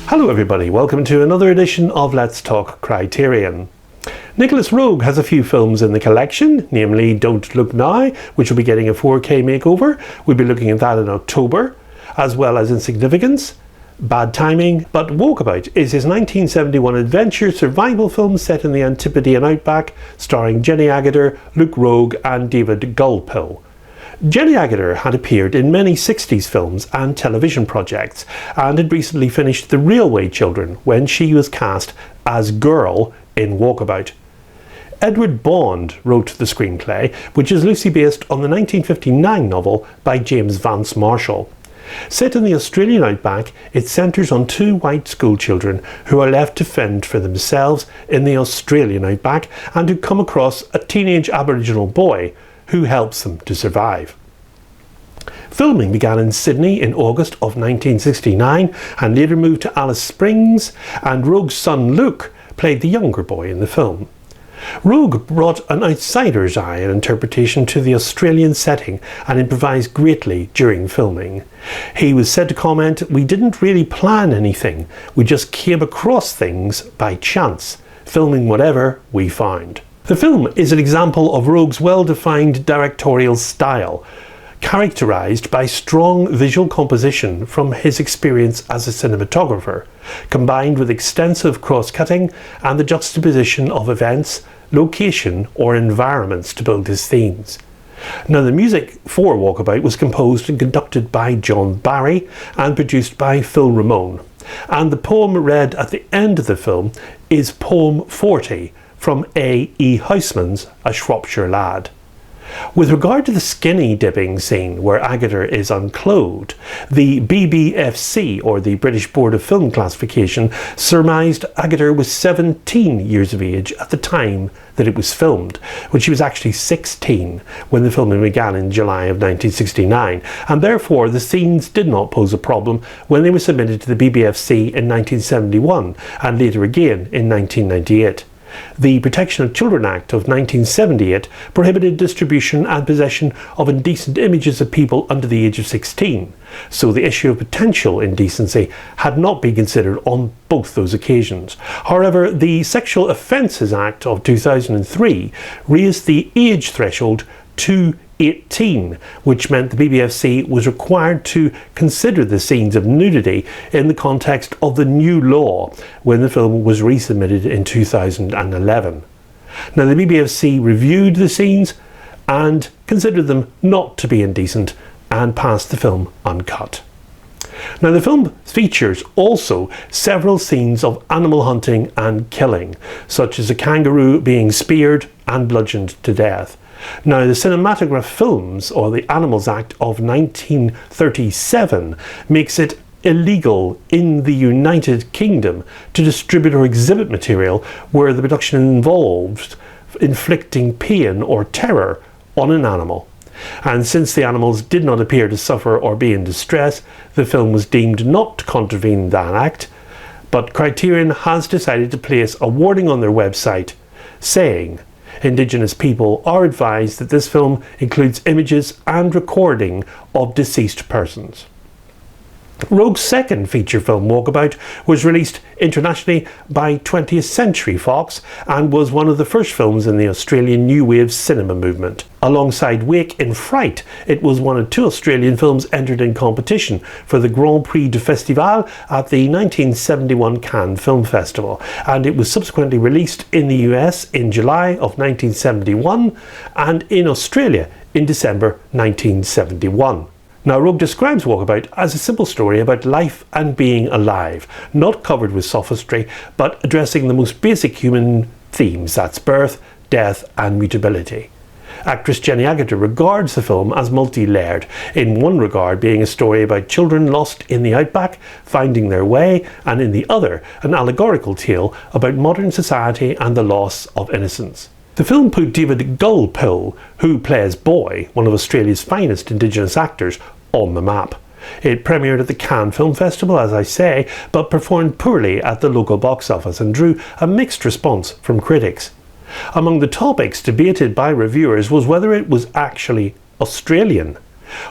Hello everybody, welcome to another edition of Let's Talk Criterion. Nicolas Roeg has a few films in the collection, namely Don't Look Now, which will be getting a 4K makeover. We'll be looking at that in October, as well as Insignificance, Bad Timing, but Walkabout is his 1971 adventure survival film set in the Antipodean outback, starring Jenny Agutter, Nicolas Roeg and David Gulpill. Jenny Agutter had appeared in many 60s films and television projects and had recently finished The Railway Children when she was cast as Girl in Walkabout. Edward Bond wrote the screenplay, which is loosely based on the 1959 novel by James Vance Marshall. Set in the Australian outback, it centres on two white schoolchildren who are left to fend for themselves in the Australian outback and who come across a teenage Aboriginal boy who helps them to survive. Filming began in Sydney in August of 1969 and later moved to Alice Springs, and Roeg's son Luke played the younger boy in the film. Roeg brought an outsider's eye and interpretation to the Australian setting and improvised greatly during filming. He was said to comment, "We didn't really plan anything, we just came across things by chance, filming whatever we found." The film is an example of Roeg's well-defined directorial style, characterised by strong visual composition from his experience as a cinematographer, combined with extensive cross-cutting and the juxtaposition of events, location or environments to build his themes. Now, the music for Walkabout was composed and conducted by John Barry and produced by Phil Ramone, and the poem read at the end of the film is Poem 40 from A.E. Houseman's A Shropshire Lad. With regard to the skinny dipping scene where Agutter is unclothed, the BBFC, or the British Board of Film Classification, surmised Agutter was 17 years of age at the time that it was filmed, when she was actually 16 when the filming began in July of 1969, and therefore the scenes did not pose a problem when they were submitted to the BBFC in 1971 and later again in 1998. The Protection of Children Act of 1978 prohibited distribution and possession of indecent images of people under the age of 16, so the issue of potential indecency had not been considered on both those occasions. However, the Sexual Offences Act of 2003 raised the age threshold to 18, which meant the BBFC was required to consider the scenes of nudity in the context of the new law when the film was resubmitted in 2011. Now, the BBFC reviewed the scenes and considered them not to be indecent and passed the film uncut. Now, the film features also several scenes of animal hunting and killing, such as a kangaroo being speared and bludgeoned to death. Now, the Cinematograph Films, or the Animals Act of 1937, makes it illegal in the United Kingdom to distribute or exhibit material where the production involved inflicting pain or terror on an animal. And since the animals did not appear to suffer or be in distress, the film was deemed not to contravene that act, but Criterion has decided to place a warning on their website saying, Indigenous people are advised that this film includes images and recording of deceased persons. Roeg's second feature film, Walkabout, was released internationally by 20th Century Fox and was one of the first films in the Australian New Wave cinema movement. Alongside Wake in Fright, it was one of two Australian films entered in competition for the Grand Prix du Festival at the 1971 Cannes Film Festival, and it was subsequently released in the US in July of 1971 and in Australia in December 1971. Now, Roeg describes Walkabout as a simple story about life and being alive, not covered with sophistry, but addressing the most basic human themes, that's birth, death and mutability. Actress Jenny Agutter regards the film as multi-layered, in one regard being a story about children lost in the outback, finding their way, and in the other, an allegorical tale about modern society and the loss of innocence. The film put David Gulpill, who plays Boy, one of Australia's finest Indigenous actors, on the map. It premiered at the Cannes Film Festival, as I say, but performed poorly at the local box office and drew a mixed response from critics. Among the topics debated by reviewers was whether it was actually Australian.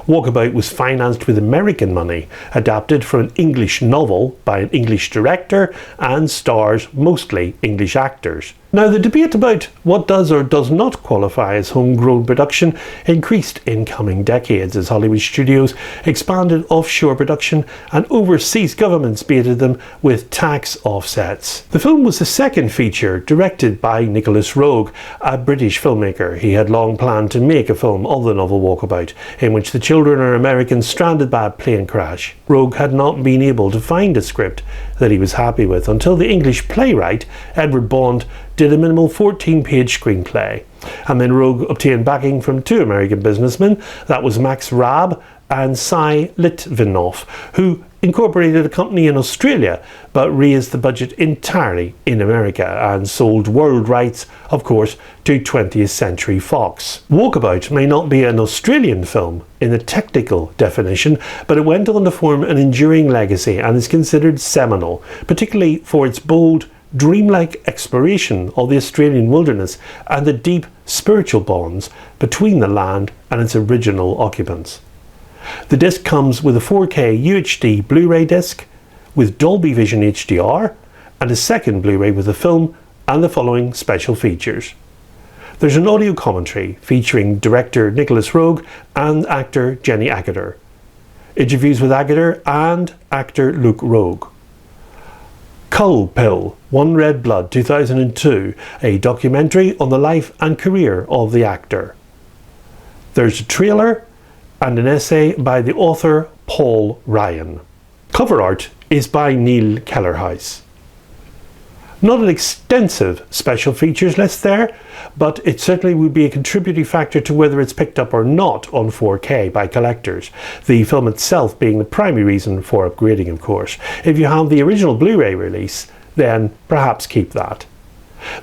Walkabout was financed with American money, adapted from an English novel by an English director, and stars mostly English actors. Now, the debate about what does or does not qualify as homegrown production increased in coming decades as Hollywood studios expanded offshore production and overseas governments baited them with tax offsets. The film was the second feature directed by Nicolas Roeg, a British filmmaker. He had long planned to make a film of the novel Walkabout, in which the children are Americans stranded by a plane crash. Roeg had not been able to find a script that he was happy with until the English playwright Edward Bond did a minimal 14-page screenplay. And then Roeg obtained backing from two American businessmen, that was Max Raab and Cy Litvinov, who incorporated a company in Australia but raised the budget entirely in America and sold world rights, of course, to 20th Century Fox. Walkabout may not be an Australian film in the technical definition, but it went on to form an enduring legacy and is considered seminal, particularly for its bold, dreamlike exploration of the Australian wilderness and the deep spiritual bonds between the land and its original occupants. The disc comes with a 4K UHD Blu-ray disc with Dolby Vision HDR and a second Blu-ray with the film and the following special features. There's an audio commentary featuring director Nicolas Roeg and actor Jenny Agutter, interviews with Agutter and actor Luke Roeg. Gulpill, One Red Blood 2002, a documentary on the life and career of the actor. There's a trailer and an essay by the author Paul Ryan. Cover art is by Neil Kellerhouse. Not an extensive special features list there, but it certainly would be a contributing factor to whether it's picked up or not on 4K by collectors, the film itself being the primary reason for upgrading, of course. If you have the original Blu-ray release, then perhaps keep that.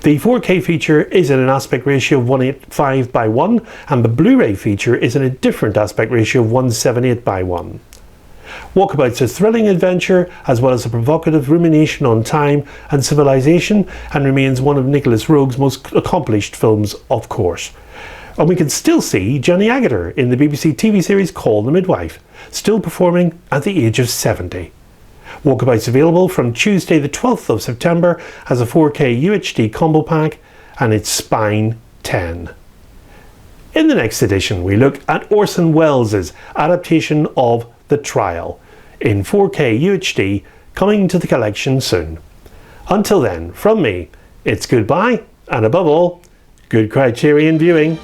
The 4K feature is in an aspect ratio of 185 by 1, and the Blu-ray feature is in a different aspect ratio of 178 by 1. Walkabout's a thrilling adventure as well as a provocative rumination on time and civilization, and remains one of Nicolas Roeg's most accomplished films, of course. And we can still see Jenny Agutter in the BBC TV series Call the Midwife, still performing at the age of 70. Walkabout's available from Tuesday the 12th of September as a 4K UHD combo pack, and it's Spine 10. In the next edition we look at Orson Welles' adaptation of The Trial in 4K UHD, coming to the collection soon. Until then, from me, it's goodbye, and above all, good Criterion viewing.